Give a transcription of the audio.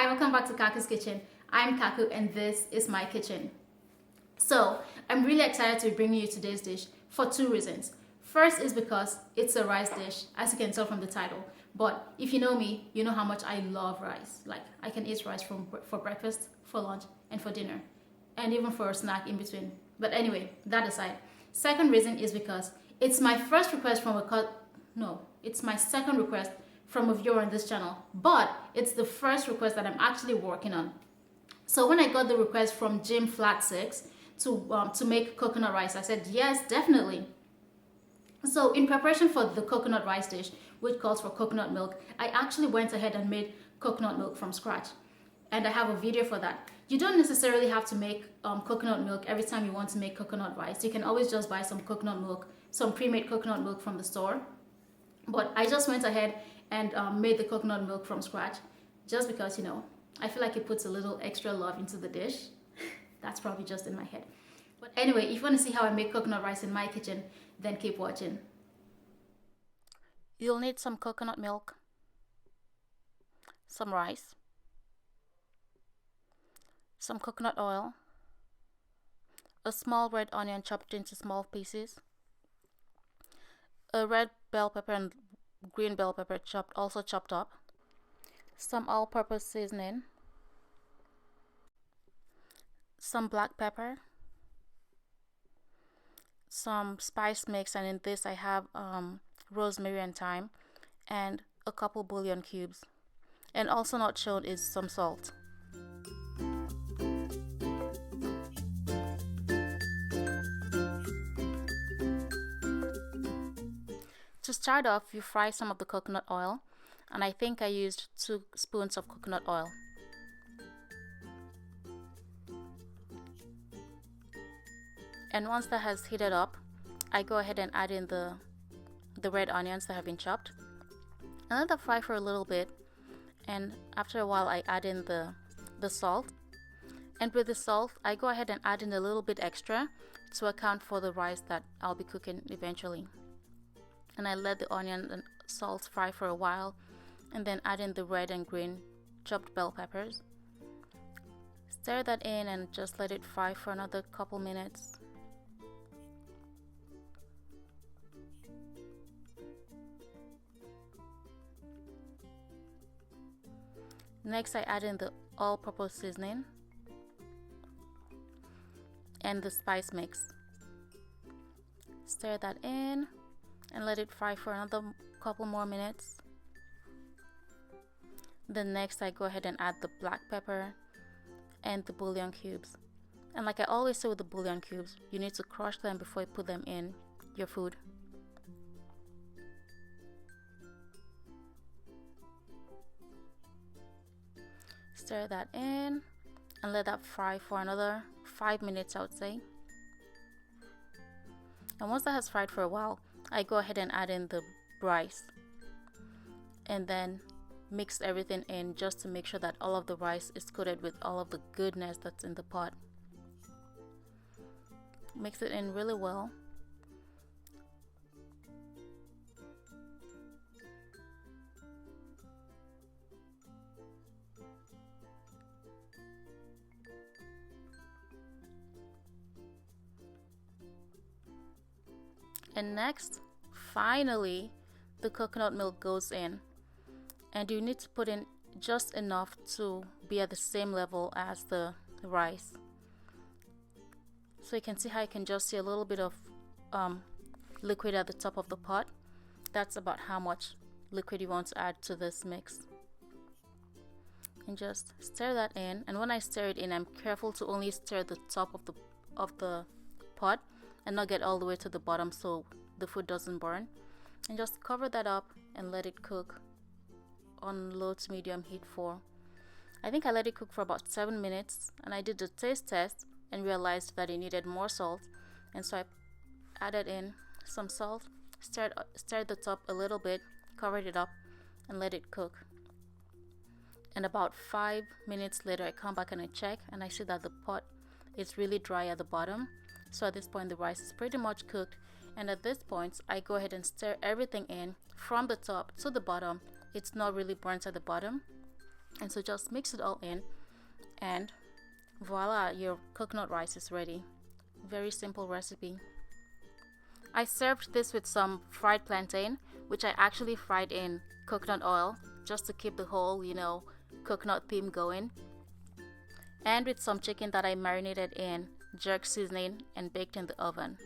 Hi, welcome back to Kaku's Kitchen. I'm Kaku and this is my kitchen. So, I'm really excited to be bringing you today's dish for two reasons. First is because it's a rice dish, as you can tell from the title. But if you know me, you know how much I love rice. Like, I can eat rice for breakfast, for lunch, and for dinner, and even for a snack in between. But anyway, that aside. Second reason is because it's my first request from it's my second request from a viewer on this channel, but it's the first request that I'm actually working on. So when I got the request from Jim Flat 6 to make coconut rice, I said yes, definitely. So in preparation for the coconut rice dish, which calls for coconut milk, I actually went ahead and made coconut milk from scratch. And I have a video for that. You don't necessarily have to make coconut milk every time you want to make coconut rice. You can always just buy some coconut milk, some pre-made coconut milk from the store. But I just went ahead and made the coconut milk from scratch just because, I feel like it puts a little extra love into the dish. That's probably just in my head. But anyway, if you want to see how I make coconut rice in my kitchen, then keep watching. You'll need some coconut milk, some rice, some coconut oil, a small red onion chopped into small pieces, a red bell pepper and green bell pepper also chopped up, some all-purpose seasoning, some black pepper, some spice mix, and in this I have rosemary and thyme, and a couple bouillon cubes, and also not shown is some salt. To start off, you fry some of the coconut oil, and I think I used 2 spoons of coconut oil. And once that has heated up, I go ahead and add in the red onions that have been chopped. And let that fry for a little bit, and after a while I add in the salt. And with the salt, I go ahead and add in a little bit extra to account for the rice that I'll be cooking eventually. And I let the onion and salt fry for a while, and then add in the red and green chopped bell peppers. Stir that in and just let it fry for another couple minutes. Next, I add in the all-purpose seasoning and the spice mix. Stir that in and let it fry for another couple more minutes. Then next I go ahead and add the black pepper and the bouillon cubes. And like I always say with the bouillon cubes, you need to crush them before you put them in your food. Stir that in and let that fry for another 5 minutes, I would say. And once that has fried for a while, I go ahead and add in the rice and then mix everything in just to make sure that all of the rice is coated with all of the goodness that's in the pot. Mix it in really well. And next, finally, the coconut milk goes in, and you need to put in just enough to be at the same level as the rice. So you can see how you can just see a little bit of liquid at the top of the pot. That's about how much liquid you want to add to this mix. And just stir that in, and when I stir it in, I'm careful to only stir the top of the pot and not get all the way to the bottom so the food doesn't burn. And just cover that up and let it cook on low to medium heat for, I think I let it cook for about 7 minutes, and I did the taste test and realized that it needed more salt, and so I added in some salt, stirred the top a little bit, covered it up, and let it cook. And about 5 minutes later, I come back and I check, and I see that the pot is really dry at the bottom. So at this point, the rice is pretty much cooked, and at this point, I go ahead and stir everything in from the top to the bottom. It's not really burnt at the bottom. And so just mix it all in, and voila, your coconut rice is ready. Very simple recipe. I served this with some fried plantain, which I actually fried in coconut oil just to keep the whole, coconut theme going. And with some chicken that I marinated in jerk seasoning and baked in the oven.